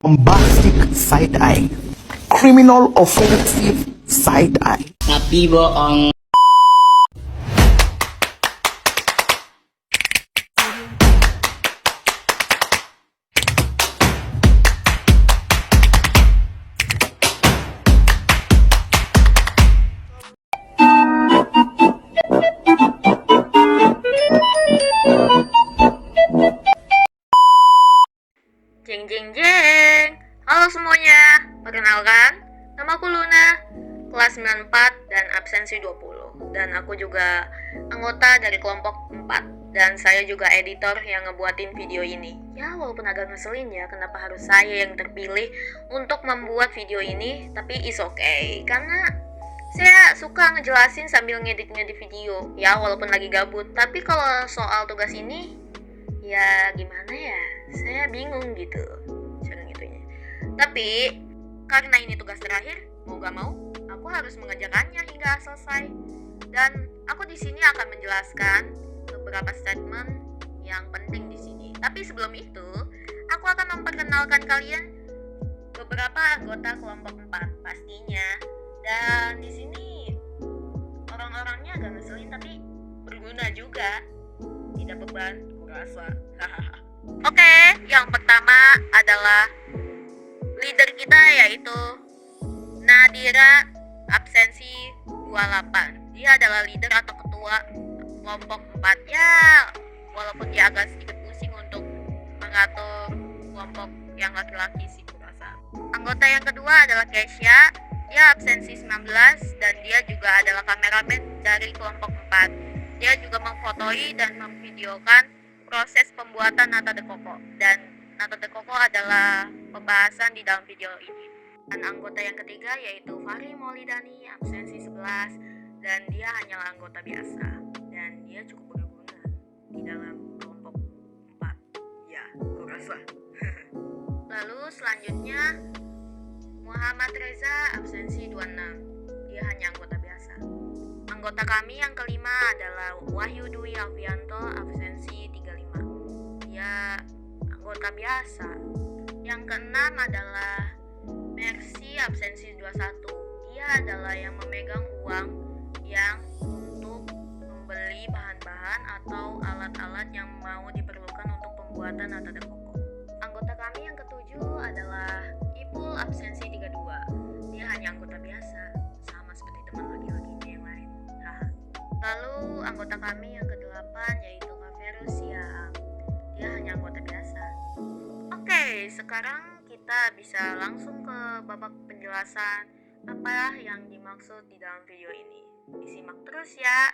bombastic side eye, criminal offensive side eye. Tapi bohong. Jeng jeng jeng. Halo semuanya. Perkenalkan, namaku Luna, kelas 94 dan absensi 20. Dan aku juga anggota dari kelompok 4. Dan saya juga editor yang ngebuatin video ini. Ya walaupun agak ngeselin ya, kenapa harus saya yang terpilih untuk membuat video ini. Tapi is okay, karena saya suka ngejelasin sambil ngedit-ngedit video. Ya walaupun lagi gabut. Tapi kalau soal tugas ini, ya gimana ya, saya bingung gitu cara ngitunya. Tapi karena ini tugas terakhir, mau gak mau aku harus mengerjakannya hingga selesai. Dan aku di sini akan menjelaskan beberapa statement yang penting di sini. Tapi sebelum itu, aku akan memperkenalkan kalian beberapa anggota kelompok 4 pastinya. Dan di sini orang-orangnya agak ngeselin tapi berguna juga. Tidak beban, kurasa. Oke, yang pertama adalah leader kita yaitu Nadira absensi 28. Dia adalah leader atau ketua kelompok 4. Ya, walaupun dia agak sedikit pusing untuk mengatur kelompok yang laki-laki sih kurasa. Anggota yang kedua adalah Kesha. Dia absensi 19 dan dia juga adalah kameramen dari kelompok 4. Dia juga memfotoi dan memvideokan proses pembuatan nata de coco. Dan nata de coco adalah pembahasan di dalam video ini. Dan anggota yang ketiga yaitu Fahri Maulidani, absensi 11. Dan dia hanyalah anggota biasa. Dan dia cukup berguna di dalam kelompok 4. Ya, aku rasa. Lalu selanjutnya Muhammad Reza, absensi 26. Dia hanya anggota biasa. Anggota kami yang kelima adalah Wahyu Dwi Alfianto, absensi 35. Dia anggota biasa. Yang keenam adalah Mercy, absensi 21. Dia adalah yang memegang uang yang untuk membeli bahan-bahan atau alat-alat yang mau diperlukan untuk pembuatan nata de coco. Anggota kami yang ketujuh adalah Ipul, absensi 32. Dia hanya anggota biasa, sama seperti teman laki-lakinya yang lain. Lalu anggota kami yang ke-8 yaitu Kak Verus Siam. Dia hanya anggota biasa. Oke, sekarang kita bisa langsung ke babak penjelasan apa yang dimaksud di dalam video ini. Disimak terus ya.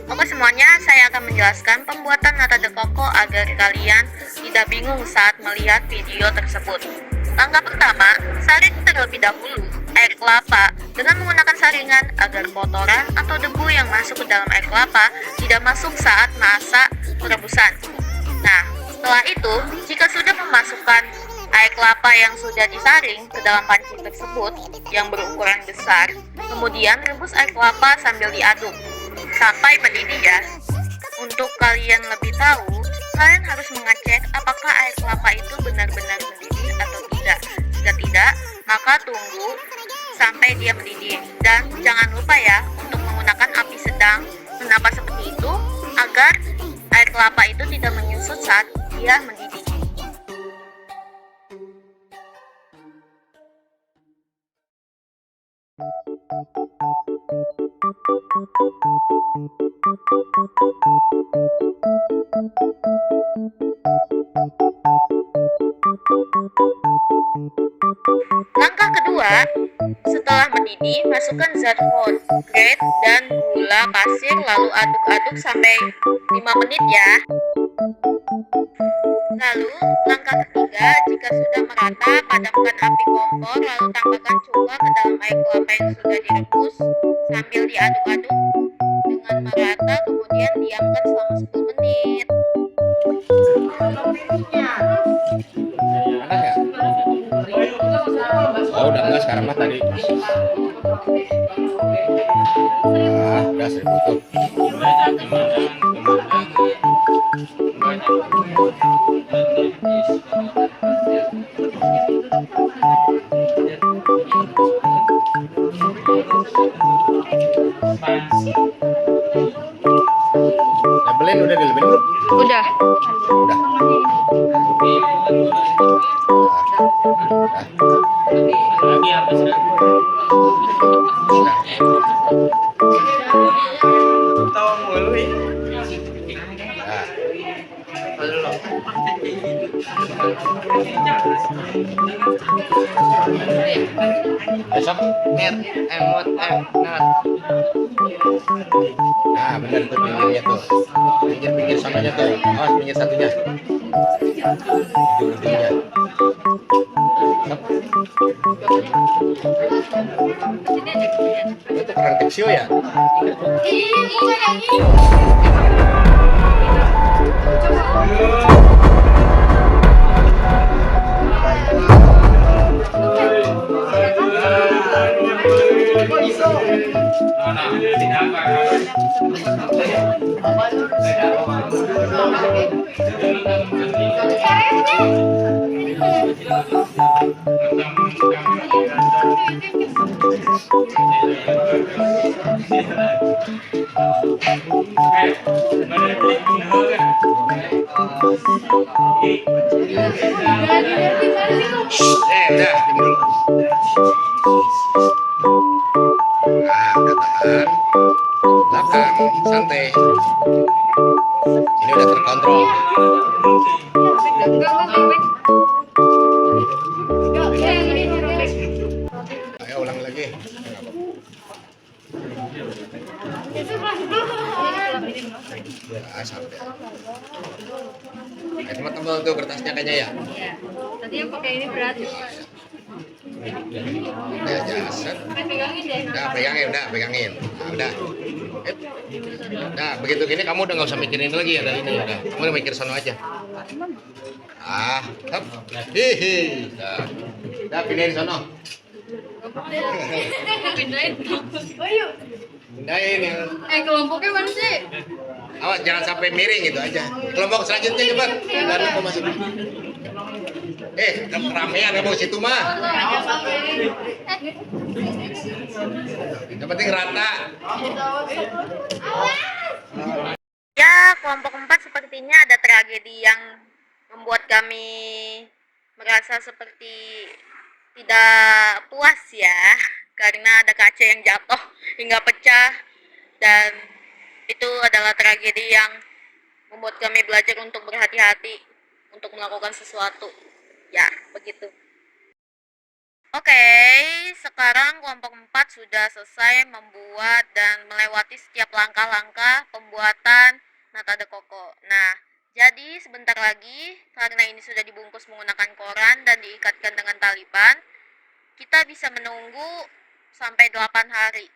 Oke semuanya, saya akan menjelaskan pembuatan nata de coco agar kalian tidak bingung saat melihat video tersebut. Langkah pertama, saring terlebih dahulu air kelapa dengan menggunakan saringan agar kotoran atau debu yang masuk ke dalam air kelapa tidak masuk saat masa perebusan. Nah, setelah itu, jika sudah memasukkan air kelapa yang sudah disaring ke dalam panci tersebut yang berukuran besar, kemudian rebus air kelapa sambil diaduk sampai mendidih ya. Untuk kalian lebih tahu, kalian harus mengecek apakah air kelapa itu benar-benar mendidih atau tidak. Jika tidak, maka tunggu sampai dia mendidih. Dan jangan lupa ya untuk menggunakan api sedang. Kenapa seperti itu? Agar air kelapa itu tidak menyusut saat dia mendidih. Langkah kedua, setelah mendidih, masukkan zat food, grate, dan gula pasir, lalu aduk-aduk sampai 5 menit ya. Lalu, langkah ketiga, jika sudah merata, padamkan api kompor, lalu tambahkan cuka ke dalam air kelapa yang sudah direbus, sambil diaduk-aduk dengan merata, kemudian diamkan selama 10 menit. Ada nggak? Oh udah enggak sekarang mah tadi. Udah 1000 tuh. Labelin udah dilebelin belum? Udah. Udah. Lagi apa sih? Tahu mulu nih. Besok Net, emot, not. nah bener tuh pinggirnya tuh. Pinggir sananya tuh. Awas pinggir satunya. Ujung-ujungnya. Itu keran kecil ya? Udah, diam dulu. Udah tahan. Belakang, santai. Ini udah terkontrol. Ayo ulang lagi. Santai. Cuma tebal tuh kertasnya kayaknya ya. Tadi yang pakai ini berat. Udah jaset. Udah pegangin, Nah, udah. Nah, begitu gini kamu udah nggak usah mikirin lagi ada ini udah. Kamu udah mikir sono aja. Hap. Hihi. Udah pindahin sono. Pindahin ya. Kelompoknya mana sih? Awas jangan sampai miring gitu aja. Kelompok selanjutnya cepat. Dan aku masuk. Keramaian kamu situ mah. Yang penting rata. Ya, kelompok 4 sepertinya ada tragedi yang membuat kami merasa seperti tidak puas ya, karena ada kaca yang jatuh hingga pecah, dan itu adalah tragedi yang membuat kami belajar untuk berhati-hati untuk melakukan sesuatu. Ya, begitu. Oke, sekarang kelompok 4 sudah selesai membuat dan melewati setiap langkah-langkah pembuatan nata de coco. Nah, jadi sebentar lagi, karena ini sudah dibungkus menggunakan koran dan diikatkan dengan taliban, kita bisa menunggu sampai 8 hari.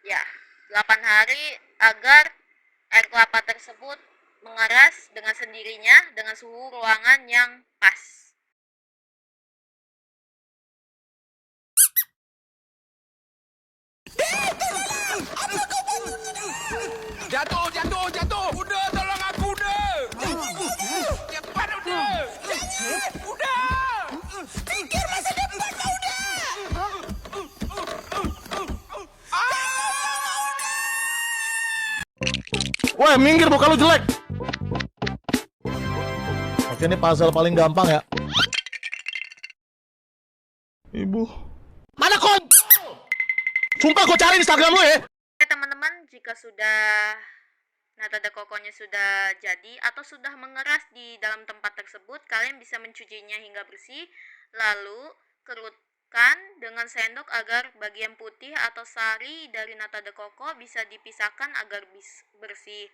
Ya, 8 hari agar air kelapa tersebut mengeras dengan sendirinya dengan suhu ruangan yang pas. Jatuh. Udah, tolong aku udah. Cepat udah. Udah. Pikir masa depan kau udah. minggir muka lu jelek. Oke, ini puzzle paling gampang ya. Ibu. Mana kon? Sumpah gue cari Instagram lu ya. Oke teman-teman, jika sudah nata de coco-nya sudah jadi atau sudah mengeras di dalam tempat tersebut, kalian bisa mencucinya hingga bersih, lalu kerutkan dengan sendok agar bagian putih atau sari dari nata de coco bisa dipisahkan agar bersih.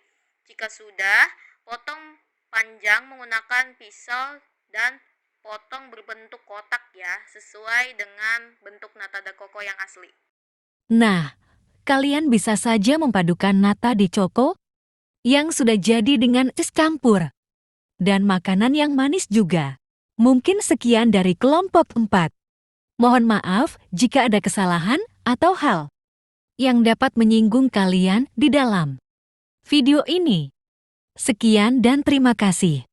Jika sudah, potong panjang menggunakan pisau dan potong berbentuk kotak ya, sesuai dengan bentuk nata de coco yang asli. Nah, kalian bisa saja memadukan nata de coco yang sudah jadi dengan es campur dan makanan yang manis juga. Mungkin sekian dari kelompok 4. Mohon maaf jika ada kesalahan atau hal yang dapat menyinggung kalian di dalam video ini. Sekian dan terima kasih.